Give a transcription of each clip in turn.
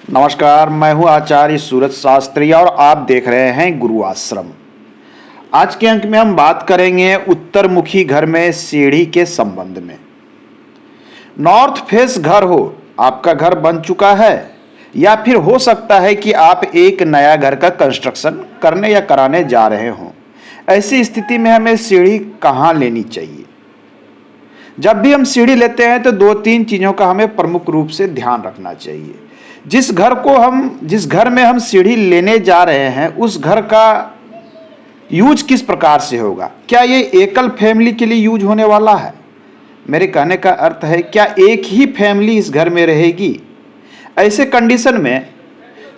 नमस्कार, मैं हूं आचार्य सूरज शास्त्री और आप देख रहे हैं गुरु आश्रम। आज के अंक में हम बात करेंगे उत्तरमुखी घर में सीढ़ी के संबंध में। नॉर्थ फेस घर हो, आपका घर बन चुका है या फिर हो सकता है कि आप एक नया घर का कंस्ट्रक्शन करने या कराने जा रहे हों। ऐसी स्थिति में हमें सीढ़ी कहाँ लेनी चाहिए? जब भी हम सीढ़ी लेते हैं तो दो तीन चीज़ों का हमें प्रमुख रूप से ध्यान रखना चाहिए। जिस घर में हम सीढ़ी लेने जा रहे हैं उस घर का यूज किस प्रकार से होगा? क्या ये एकल फैमिली के लिए यूज होने वाला है? मेरे कहने का अर्थ है, क्या एक ही फैमिली इस घर में रहेगी? ऐसे कंडीशन में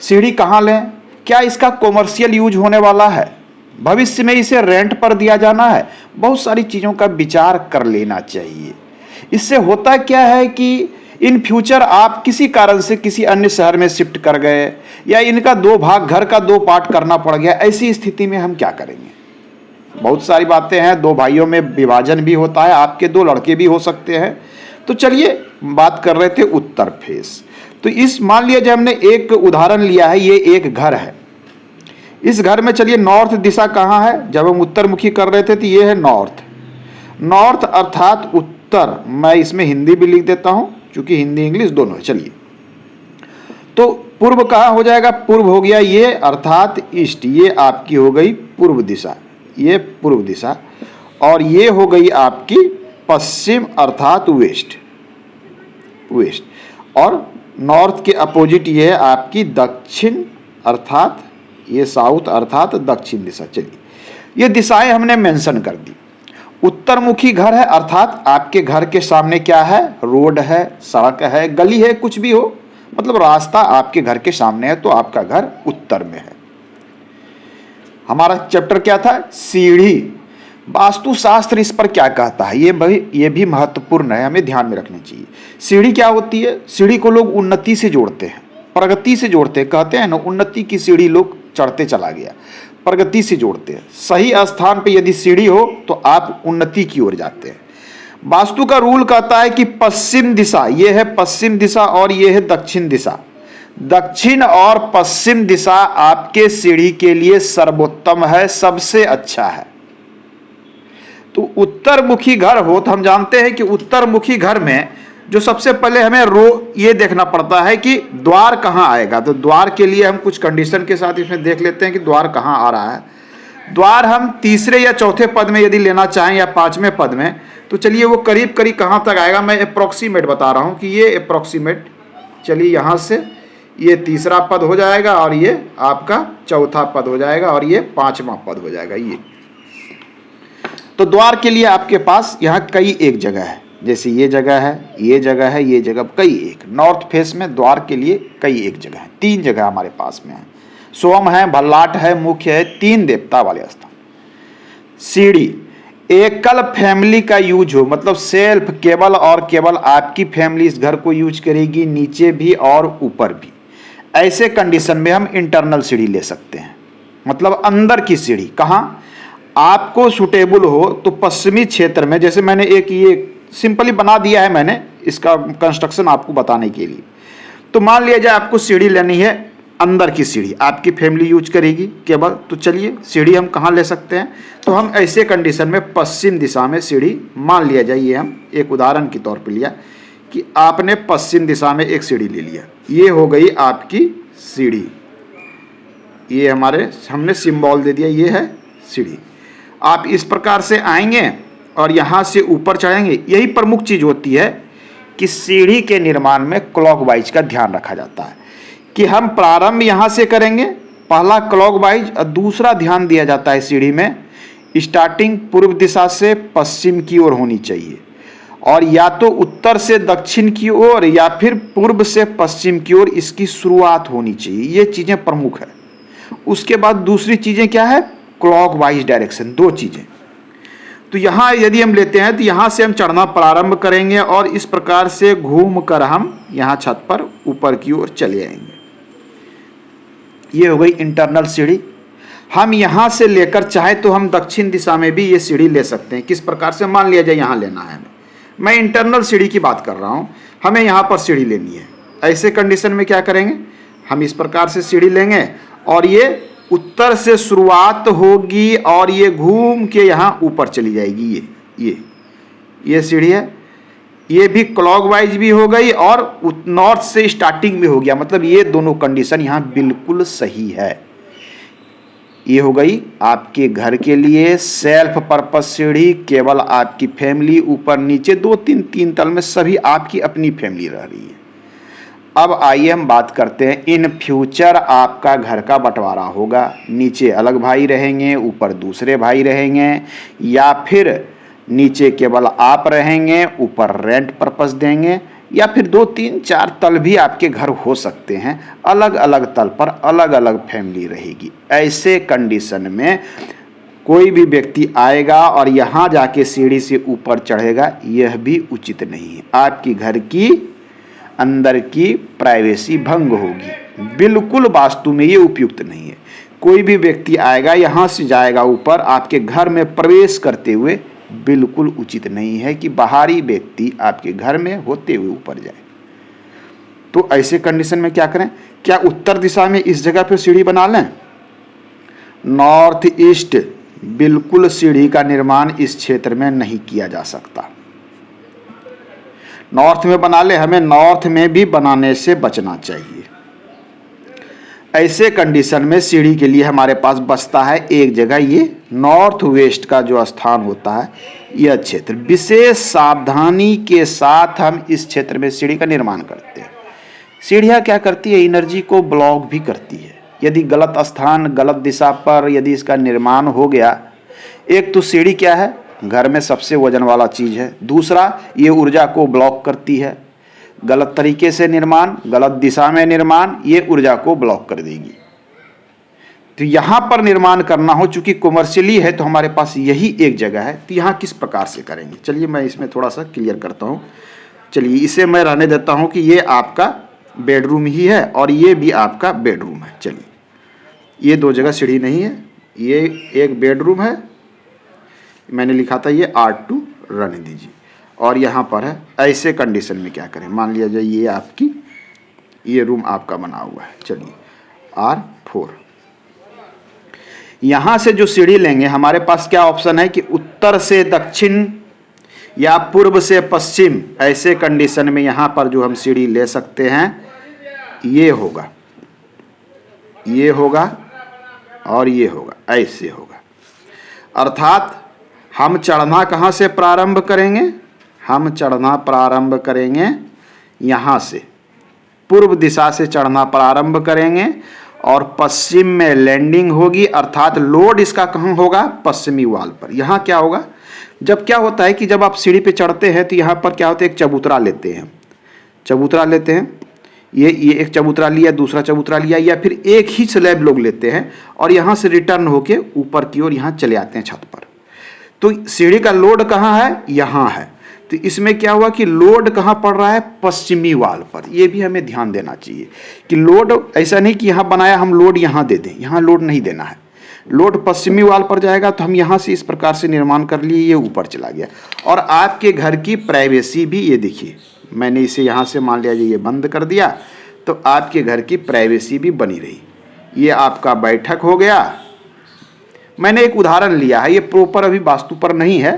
सीढ़ी कहाँ लें? क्या इसका कॉमर्शियल यूज होने वाला है? भविष्य में इसे रेंट पर दिया जाना है? बहुत सारी चीज़ों का विचार कर लेना चाहिए। इससे होता क्या है कि इन फ्यूचर आप किसी कारण से किसी अन्य शहर में शिफ्ट कर गए या इनका घर का दो पार्ट करना पड़ गया। ऐसी स्थिति में हम क्या करेंगे? बहुत सारी बातें हैं। दो भाइयों में विभाजन भी होता है, आपके दो लड़के भी हो सकते हैं। तो चलिए बात कर रहे थे उत्तर फेस। तो इस मान लिया जाए हमने एक उदाहरण लिया है, ये एक घर है। इस घर में चलिए नॉर्थ दिशा कहाँ है? जब हम उत्तरमुखी कर रहे थे तो ये है नॉर्थ अर्थात उत्तर। मैं इसमें हिंदी भी लिख देता हूं क्योंकि हिंदी इंग्लिश दोनों है। चलिए, तो पूर्व कहाँ हो जाएगा? पूर्व हो गया ये अर्थात ईस्ट, ये आपकी हो गई पूर्व दिशा, ये पूर्व दिशा। और ये हो गई आपकी पश्चिम अर्थात वेस्ट। और नॉर्थ के अपोजिट ये है आपकी दक्षिण अर्थात ये साउथ अर्थात दक्षिण दिशा। चलिए, ये दिशाएं हमने मेंशन कर दी। उत्तरमुखी घर है अर्थात आपके घर के सामने क्या है? रोड है, सड़क है, गली है, कुछ भी हो, मतलब रास्ता आपके घर के सामने है, तो आपका घर उत्तर में है। हमारा चैप्टर क्या था? सीढ़ी। वास्तुशास्त्र इस पर क्या कहता है ये भी महत्वपूर्ण है, हमें ध्यान में रखनी चाहिए। सीढ़ी क्या होती है? सीढ़ी को लोग उन्नति से जोड़ते हैं, प्रगति से जोड़ते हैं। कहते हैं ना, उन्नति की सीढ़ी लोग चढ़ते चला गया, प्रगति से जोड़ते हैं। सही स्थान पे यदि सीढ़ी हो तो आप उन्नति की ओर जाते हैं। वास्तु का रूल कहता है कि पश्चिम दिशा, ये है पश्चिम दिशा और ये है दक्षिण दिशा। दक्षिण और पश्चिम दिशा आपके सीढ़ी के लिए सर्वोत्तम है, सबसे अच्छा है। तो उत्तरमुखी घर हो तो हम जानते हैं कि उत्तरमुखी घर में जो सबसे पहले हमें ये देखना पड़ता है कि द्वार कहाँ आएगा। तो द्वार के लिए हम कुछ कंडीशन के साथ इसमें देख लेते हैं कि द्वार कहाँ आ रहा है। द्वार हम तीसरे या चौथे पद में यदि लेना चाहें या पांचवें पद में, तो चलिए वो करीब करीब कहाँ तक आएगा। मैं अप्रोक्सीमेट बता रहा हूँ कि ये अप्रोक्सीमेट, चलिए यहाँ से ये तीसरा पद हो जाएगा और ये आपका चौथा पद हो जाएगा और ये पांचवा पद हो जाएगा। ये तो द्वार के लिए आपके पास यहाँ कई एक जगह है, जैसे ये जगह है, ये जगह है, ये जगह, कई एक। नॉर्थ फेस में द्वार के लिए कई एक जगह है, तीन जगह हमारे पास में है। सोम है, भल्लाट है, मुख्य है, तीन देवता वाले स्थान। सीढ़ी एकल फैमिली का यूज हो, मतलब सेल्फ, केवल और केवल आपकी फैमिली इस घर को यूज करेगी, नीचे भी और ऊपर भी। ऐसे कंडीशन में हम इंटरनल सीढ़ी ले सकते हैं, मतलब अंदर की सीढ़ी। कहाँ आपको सुटेबल हो तो पश्चिमी क्षेत्र में, जैसे मैंने एक ये सिंपली बना दिया है मैंने, इसका कंस्ट्रक्शन आपको बताने के लिए। तो मान लिया जाए आपको सीढ़ी लेनी है, अंदर की सीढ़ी आपकी फैमिली यूज करेगी केवल। तो चलिए सीढ़ी हम कहाँ ले सकते हैं? तो हम ऐसे कंडीशन में पश्चिम दिशा में सीढ़ी मान लिया जाए। ये हम एक उदाहरण के तौर पे लिया कि आपने पश्चिम दिशा में एक सीढ़ी ले लिया, ये हो गई आपकी सीढ़ी। ये हमने सिंबल दे दिया, ये है सीढ़ी। आप इस प्रकार से आएंगे और यहाँ से ऊपर चढ़ेंगे। यही प्रमुख चीज़ होती है कि सीढ़ी के निर्माण में क्लॉकवाइज का ध्यान रखा जाता है कि हम प्रारंभ यहाँ से करेंगे, पहला क्लॉकवाइज, और दूसरा ध्यान दिया जाता है सीढ़ी में स्टार्टिंग पूर्व दिशा से पश्चिम की ओर होनी चाहिए, और या तो उत्तर से दक्षिण की ओर या फिर पूर्व से पश्चिम की ओर इसकी शुरुआत होनी चाहिए। ये चीज़ें प्रमुख है। उसके बाद दूसरी चीज़ें क्या है? क्लॉकवाइज डायरेक्शन, दो चीज़ें। तो यहाँ यदि हम लेते हैं तो यहाँ से हम चढ़ना प्रारंभ करेंगे और इस प्रकार से घूम कर हम यहाँ छत पर ऊपर की ओर चले आएंगे। ये हो गई इंटरनल सीढ़ी। हम यहाँ से लेकर चाहे तो हम दक्षिण दिशा में भी ये सीढ़ी ले सकते हैं। किस प्रकार से? मान लिया जाए यहाँ लेना है, मैं इंटरनल सीढ़ी की बात कर रहा हूँ, हमें यहाँ पर सीढ़ी लेनी है। ऐसे कंडीशन में क्या करेंगे? हम इस प्रकार से सीढ़ी लेंगे और ये उत्तर से शुरुआत होगी और ये घूम के यहाँ ऊपर चली जाएगी। ये सीढ़ी है, ये भी क्लॉकवाइज भी हो गई और नॉर्थ से स्टार्टिंग भी हो गया, मतलब ये दोनों कंडीशन यहाँ बिल्कुल सही है। ये हो गई आपके घर के लिए सेल्फ पर्पस सीढ़ी, केवल आपकी फैमिली, ऊपर नीचे 2-3 तल में सभी आपकी अपनी फैमिली रह रही है। अब आइए हम बात करते हैं, इन फ्यूचर आपका घर का बंटवारा होगा, नीचे अलग भाई रहेंगे, ऊपर दूसरे भाई रहेंगे, या फिर नीचे केवल आप रहेंगे, ऊपर रेंट पर्पस देंगे, या फिर 2-3-4 तल भी आपके घर हो सकते हैं, अलग अलग तल पर अलग अलग फैमिली रहेगी। ऐसे कंडीशन में कोई भी व्यक्ति आएगा और यहाँ जाके सीढ़ी से ऊपर चढ़ेगा, यह भी उचित नहीं है। आपकी घर की अंदर की प्राइवेसी भंग होगी, बिल्कुल वास्तु में ये उपयुक्त नहीं है। कोई भी व्यक्ति आएगा यहाँ से जाएगा ऊपर, आपके घर में प्रवेश करते हुए बिल्कुल उचित नहीं है कि बाहरी व्यक्ति आपके घर में होते हुए ऊपर जाए। तो ऐसे कंडीशन में क्या करें? क्या उत्तर दिशा में इस जगह पर सीढ़ी बना लें? नॉर्थ ईस्ट बिल्कुल सीढ़ी का निर्माण इस क्षेत्र में नहीं किया जा सकता। नॉर्थ में बना ले, हमें नॉर्थ में भी बनाने से बचना चाहिए। ऐसे कंडीशन में सीढ़ी के लिए हमारे पास बचता है एक जगह, ये नॉर्थ वेस्ट का जो स्थान होता है, यह क्षेत्र। विशेष सावधानी के साथ हम इस क्षेत्र में सीढ़ी का निर्माण करते हैं। सीढ़ियाँ क्या करती है? एनर्जी को ब्लॉक भी करती है। यदि गलत स्थान, गलत दिशा पर यदि इसका निर्माण हो गया, एक तो सीढ़ी क्या है? घर में सबसे वजन वाला चीज है। दूसरा, ये ऊर्जा को ब्लॉक करती है। गलत तरीके से निर्माण, गलत दिशा में निर्माण, ये ऊर्जा को ब्लॉक कर देगी। तो यहाँ पर निर्माण करना हो, चूंकि कमर्शियली है तो हमारे पास यही एक जगह है, तो यहाँ किस प्रकार से करेंगे? चलिए मैं इसमें थोड़ा सा क्लियर करता हूँ। चलिए इसे मैं रहने देता हूँ कि ये आपका बेडरूम ही है और ये भी आपका बेडरूम है। चलिए, ये 2 जगह सीढ़ी नहीं है, ये एक बेडरूम है, मैंने लिखा था ये R2 रहने दीजिए, और यहाँ पर है। ऐसे कंडीशन में क्या करें? मान लिया जाए ये आपकी, ये रूम आपका बना हुआ है। चलिए R4, यहाँ से जो सीढ़ी लेंगे हमारे पास क्या ऑप्शन है कि उत्तर से दक्षिण या पूर्व से पश्चिम। ऐसे कंडीशन में यहाँ पर जो हम सीढ़ी ले सकते हैं, ये होगा, ये होगा और ये होगा, ऐसे होगा। अर्थात हम चढ़ना कहाँ से प्रारंभ करेंगे? हम चढ़ना प्रारंभ करेंगे यहाँ से, पूर्व दिशा से चढ़ना प्रारंभ करेंगे और पश्चिम में लैंडिंग होगी। अर्थात लोड इसका कहाँ होगा? पश्चिमी वाल पर। यहाँ क्या होगा? जब क्या होता है कि जब आप सीढ़ी पे चढ़ते हैं तो यहाँ पर क्या होता है, एक चबूतरा लेते हैं, चबूतरा लेते हैं, ये एक चबूतरा लिया, दूसरा चबूतरा लिया, या फिर एक ही स्लैब लोग लेते हैं और यहाँ से रिटर्न होके ऊपर की ओर यहाँ चले आते हैं छत पर। तो सीढ़ी का लोड कहाँ है? यहाँ है। तो इसमें क्या हुआ कि लोड कहाँ पड़ रहा है? पश्चिमी वाल पर। ये भी हमें ध्यान देना चाहिए कि लोड ऐसा नहीं कि यहाँ बनाया हम लोड यहाँ दे दें, यहाँ लोड नहीं देना है। लोड पश्चिमी वाल पर जाएगा तो हम यहाँ से इस प्रकार से निर्माण कर लिए, ये ऊपर चला गया। और आपके घर की प्राइवेसी भी, ये देखिए मैंने इसे यहाँ से मान लिया ये बंद कर दिया, तो आपके घर की प्राइवेसी भी बनी रही। ये आपका बैठक हो गया। मैंने एक उदाहरण लिया है, ये प्रॉपर अभी वास्तु पर नहीं है,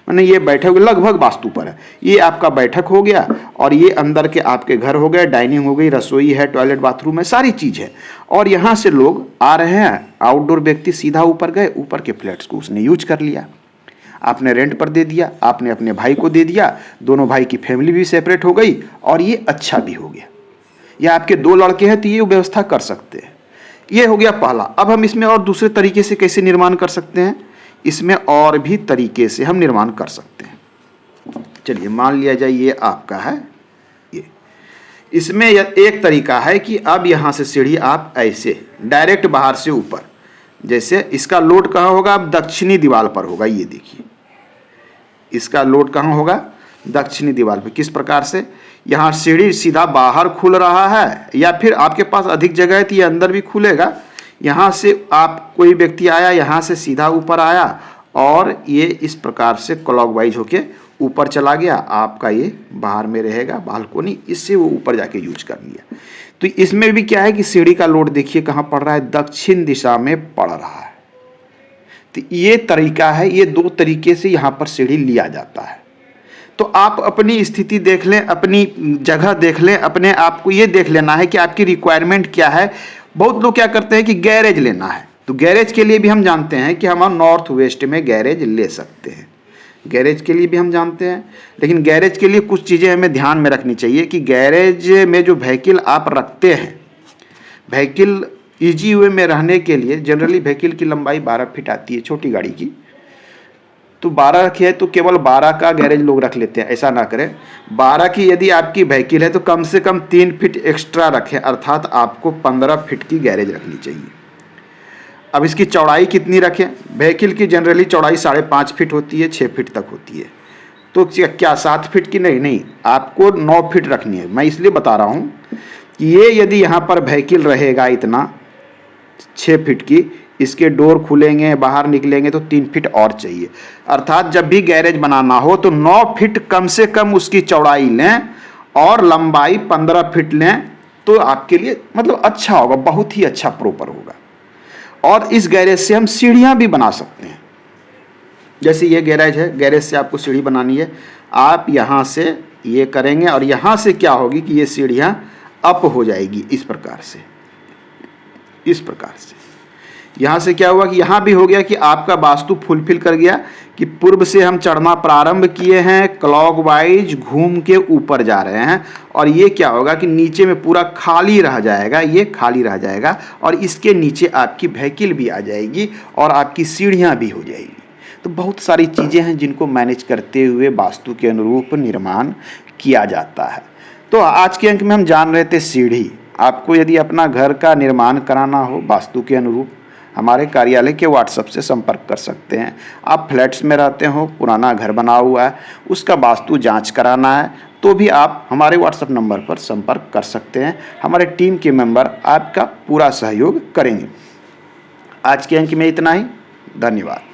मैंने ये बैठक लगभग वास्तु पर है। ये आपका बैठक हो गया और ये अंदर के आपके घर हो गए, डाइनिंग हो गई, रसोई है, टॉयलेट बाथरूम है, सारी चीज है। और यहाँ से लोग आ रहे हैं, आउटडोर व्यक्ति सीधा ऊपर गए, ऊपर के फ्लैट्स को उसने यूज कर लिया, आपने रेंट पर दे दिया, आपने अपने भाई को दे दिया, दोनों भाई की फैमिली भी सेपरेट हो गई और ये अच्छा भी हो गया। या आपके 2 लड़के हैं तो ये व्यवस्था कर सकते हैं। ये हो गया पहला। अब हम इसमें और दूसरे तरीके से कैसे निर्माण कर सकते हैं? इसमें और भी तरीके से हम निर्माण कर सकते हैं। चलिए मान लिया जाए ये आपका है, ये इसमें एक तरीका है कि अब यहाँ से सीढ़ी आप ऐसे डायरेक्ट बाहर से ऊपर, जैसे इसका लोड कहाँ होगा? अब दक्षिणी दीवार पर होगा। ये देखिए इसका लोड कहाँ होगा? दक्षिणी दीवार पे। किस प्रकार से? यहाँ सीढ़ी सीधा बाहर खुल रहा है, या फिर आपके पास अधिक जगह है तो ये अंदर भी खुलेगा। यहाँ से आप कोई व्यक्ति आया, यहाँ से सीधा ऊपर आया और ये इस प्रकार से क्लॉकवाइज होके ऊपर चला गया। आपका ये बाहर में रहेगा बालकोनी, इससे वो ऊपर जाके यूज कर लिया। तो इसमें भी क्या है कि सीढ़ी का लोड देखिए कहाँ पड़ रहा है, दक्षिण दिशा में पड़ रहा है। तो ये तरीका है, ये दो तरीके से यहाँ पर सीढ़ी लिया जाता है। तो आप अपनी स्थिति देख लें, अपनी जगह देख लें, अपने आप को ये देख लेना है कि आपकी रिक्वायरमेंट क्या है। बहुत लोग क्या करते हैं कि गैरेज लेना है, तो गैरेज के लिए भी हम जानते हैं कि हम नॉर्थ वेस्ट में गैरेज ले सकते हैं, गैरेज के लिए भी हम जानते हैं। लेकिन गैरेज के लिए कुछ चीज़ें हमें ध्यान में रखनी चाहिए कि गैरेज में जो व्हीकल आप रखते हैं, व्हीकल ईजी वे में रहने के लिए जनरली व्हीकल की लंबाई 12 फीट आती है छोटी गाड़ी की, तो 12 रखी है तो केवल 12 का गैरेज लोग रख लेते हैं, ऐसा ना करें। 12 की यदि आपकी व्हीकल है तो कम से कम 3 फीट एक्स्ट्रा रखें, अर्थात आपको 15 फीट की गैरेज रखनी चाहिए। अब इसकी चौड़ाई कितनी रखें? व्हीकल की जनरली चौड़ाई 5.5 फीट होती है, 6 फीट तक होती है। तो क्या 7 फीट की? नहीं, आपको 9 फीट रखनी है। मैं इसलिए बता रहा हूँ कि ये यदि यहाँ पर व्हीकल रहेगा इतना 6 फीट की, इसके डोर खुलेंगे, बाहर निकलेंगे तो 3 फीट और चाहिए। अर्थात जब भी गैरेज बनाना हो तो 9 फीट कम से कम उसकी चौड़ाई लें और लंबाई 15 फीट लें, तो आपके लिए मतलब अच्छा होगा, बहुत ही अच्छा प्रॉपर होगा। और इस गैरेज से हम सीढ़ियाँ भी बना सकते हैं। जैसे ये गैरेज है, गैरेज से आपको सीढ़ी बनानी है, आप यहाँ से ये करेंगे और यहाँ से क्या होगी कि ये सीढ़ियाँ अप हो जाएगी इस प्रकार से, इस प्रकार से। यहाँ से क्या हुआ कि यहाँ भी हो गया कि आपका वास्तु फुलफिल कर गया कि पूर्व से हम चढ़ना प्रारंभ किए हैं, क्लॉकवाइज घूम के ऊपर जा रहे हैं, और ये क्या होगा कि नीचे में पूरा खाली रह जाएगा, ये खाली रह जाएगा और इसके नीचे आपकी व्हीकल भी आ जाएगी और आपकी सीढ़ियाँ भी हो जाएगी। तो बहुत सारी चीज़ें हैं जिनको मैनेज करते हुए वास्तु के अनुरूप निर्माण किया जाता है। तो आज के अंक में हम जान रहे थे सीढ़ी। आपको यदि अपना घर का निर्माण कराना हो वास्तु के अनुरूप, हमारे कार्यालय के व्हाट्सएप से संपर्क कर सकते हैं। आप फ्लैट्स में रहते हो, पुराना घर बना हुआ है, उसका वास्तु जांच कराना है, तो भी आप हमारे व्हाट्सएप नंबर पर संपर्क कर सकते हैं। हमारे टीम के मेंबर आपका पूरा सहयोग करेंगे। आज के अंक में इतना ही, धन्यवाद।